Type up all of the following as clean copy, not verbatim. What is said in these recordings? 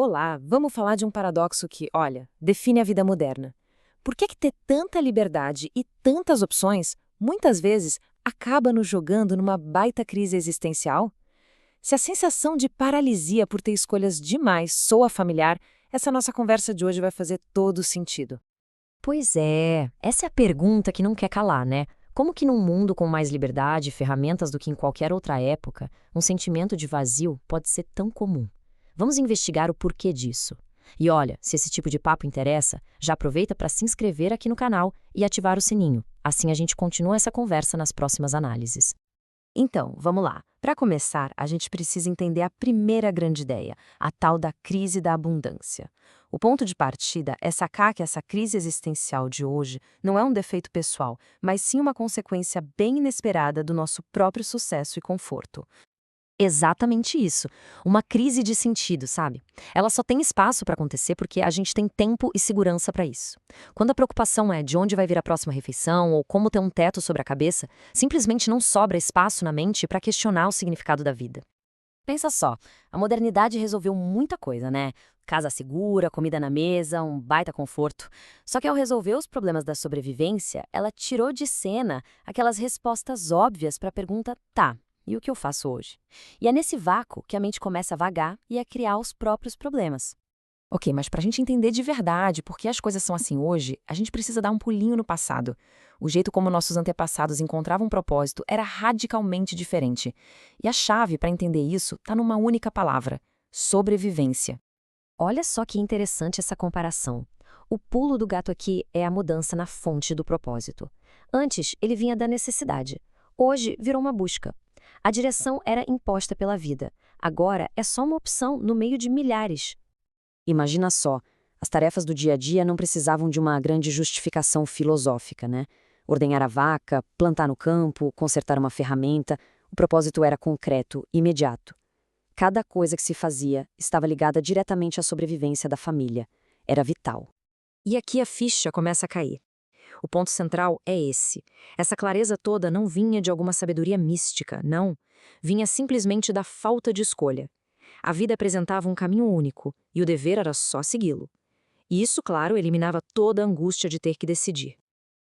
Olá, vamos falar de um paradoxo que, olha, define a vida moderna. Por que ter tanta liberdade e tantas opções, muitas vezes, acaba nos jogando numa baita crise existencial? Se a sensação de paralisia por ter escolhas demais soa familiar, essa nossa conversa de hoje vai fazer todo sentido. Pois é, essa é a pergunta que não quer calar, né? Como que num mundo com mais liberdade e ferramentas do que em qualquer outra época, um sentimento de vazio pode ser tão comum? Vamos investigar o porquê disso. E olha, se esse tipo de papo interessa, já aproveita para se inscrever aqui no canal e ativar o sininho. Assim a gente continua essa conversa nas próximas análises. Então, vamos lá. Para começar, a gente precisa entender a primeira grande ideia, a tal da crise da abundância. O ponto de partida é sacar que essa crise existencial de hoje não é um defeito pessoal, mas sim uma consequência bem inesperada do nosso próprio sucesso e conforto. Exatamente isso. Uma crise de sentido, sabe? Ela só tem espaço para acontecer porque a gente tem tempo e segurança para isso. Quando a preocupação é de onde vai vir a próxima refeição ou como ter um teto sobre a cabeça, simplesmente não sobra espaço na mente para questionar o significado da vida. Pensa só, a modernidade resolveu muita coisa, né? Casa segura, comida na mesa, um baita conforto. Só que ao resolver os problemas da sobrevivência, ela tirou de cena aquelas respostas óbvias para a pergunta: tá, e o que eu faço hoje? E é nesse vácuo que a mente começa a vagar e a criar os próprios problemas. Ok, mas para a gente entender de verdade por que as coisas são assim hoje, a gente precisa dar um pulinho no passado. O jeito como nossos antepassados encontravam um propósito era radicalmente diferente. E a chave para entender isso está numa única palavra: sobrevivência. Olha só que interessante essa comparação. O pulo do gato aqui é a mudança na fonte do propósito. Antes, ele vinha da necessidade. Hoje, virou uma busca. A direção era imposta pela vida. Agora, é só uma opção no meio de milhares. Imagina só, as tarefas do dia a dia não precisavam de uma grande justificação filosófica, né? Ordenhar a vaca, plantar no campo, consertar uma ferramenta. O propósito era concreto, imediato. Cada coisa que se fazia estava ligada diretamente à sobrevivência da família. Era vital. E aqui a ficha começa a cair. O ponto central é esse. Essa clareza toda não vinha de alguma sabedoria mística, não. Vinha simplesmente da falta de escolha. A vida apresentava um caminho único, e o dever era só segui-lo. E isso, claro, eliminava toda a angústia de ter que decidir.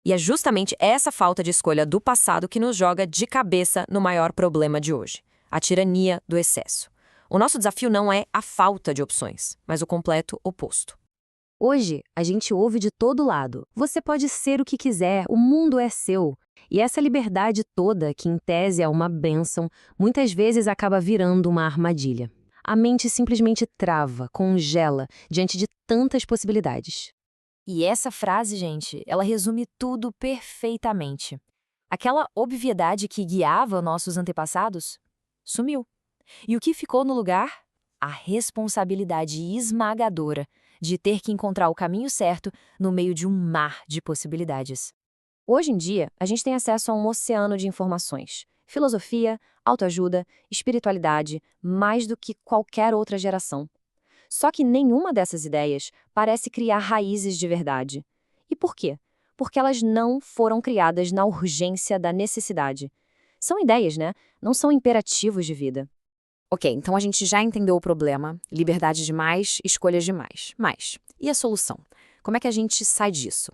E é justamente essa falta de escolha do passado que nos joga de cabeça no maior problema de hoje: a tirania do excesso. O nosso desafio não é a falta de opções, mas o completo oposto. Hoje, a gente ouve de todo lado: você pode ser o que quiser, o mundo é seu. E essa liberdade toda, que em tese é uma bênção, muitas vezes acaba virando uma armadilha. A mente simplesmente trava, congela, diante de tantas possibilidades. E essa frase, gente, ela resume tudo perfeitamente. Aquela obviedade que guiava nossos antepassados sumiu. E o que ficou no lugar? A responsabilidade esmagadora de ter que encontrar o caminho certo no meio de um mar de possibilidades. Hoje em dia, a gente tem acesso a um oceano de informações. Filosofia, autoajuda, espiritualidade, mais do que qualquer outra geração. Só que nenhuma dessas ideias parece criar raízes de verdade. E por quê? Porque elas não foram criadas na urgência da necessidade. São ideias, né? Não são imperativos de vida. Ok, então a gente já entendeu o problema, liberdade demais, escolhas demais. Mas, e a solução? Como é que a gente sai disso?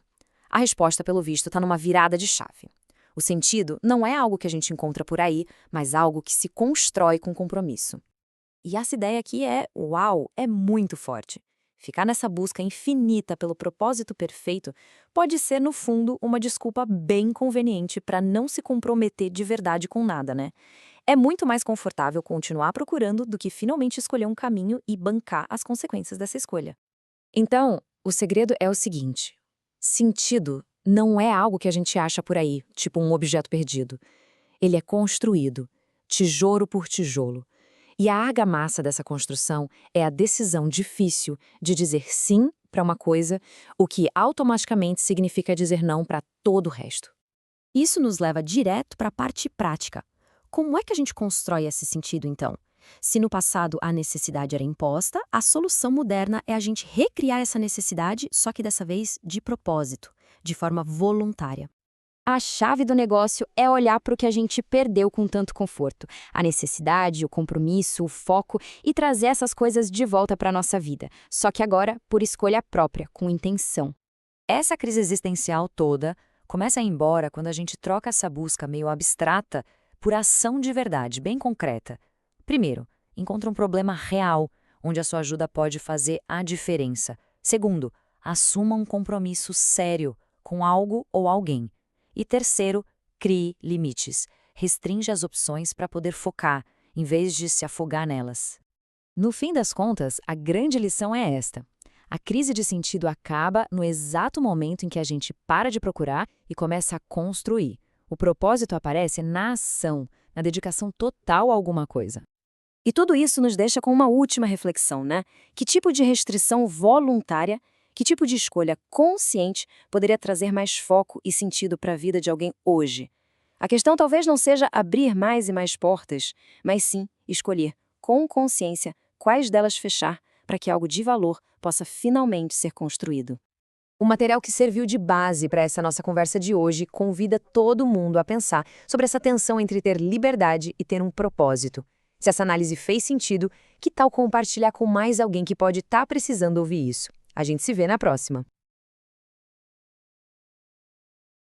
A resposta, pelo visto, está numa virada de chave. O sentido não é algo que a gente encontra por aí, mas algo que se constrói com compromisso. E essa ideia aqui uau, é muito forte. Ficar nessa busca infinita pelo propósito perfeito pode ser, no fundo, uma desculpa bem conveniente para não se comprometer de verdade com nada, né? É muito mais confortável continuar procurando do que finalmente escolher um caminho e bancar as consequências dessa escolha. Então, o segredo é o seguinte: sentido não é algo que a gente acha por aí, tipo um objeto perdido. Ele é construído, tijolo por tijolo. E a argamassa dessa construção é a decisão difícil de dizer sim para uma coisa, o que automaticamente significa dizer não para todo o resto. Isso nos leva direto para a parte prática. Como é que a gente constrói esse sentido, então? Se no passado a necessidade era imposta, a solução moderna é a gente recriar essa necessidade, só que dessa vez de propósito, de forma voluntária. A chave do negócio é olhar para o que a gente perdeu com tanto conforto, a necessidade, o compromisso, o foco e trazer essas coisas de volta para a nossa vida, só que agora por escolha própria, com intenção. Essa crise existencial toda começa a ir embora quando a gente troca essa busca meio abstrata por ação de verdade, bem concreta. Primeiro, encontra um problema real, onde a sua ajuda pode fazer a diferença. Segundo, assuma um compromisso sério com algo ou alguém. E terceiro, crie limites. Restringe as opções para poder focar, em vez de se afogar nelas. No fim das contas, a grande lição é esta. A crise de sentido acaba no exato momento em que a gente para de procurar e começa a construir. O propósito aparece na ação, na dedicação total a alguma coisa. E tudo isso nos deixa com uma última reflexão, né? Que tipo de restrição voluntária, que tipo de escolha consciente poderia trazer mais foco e sentido para a vida de alguém hoje? A questão talvez não seja abrir mais e mais portas, mas sim escolher, com consciência, quais delas fechar para que algo de valor possa finalmente ser construído. O material que serviu de base para essa nossa conversa de hoje convida todo mundo a pensar sobre essa tensão entre ter liberdade e ter um propósito. Se essa análise fez sentido, que tal compartilhar com mais alguém que pode estar precisando ouvir isso? A gente se vê na próxima.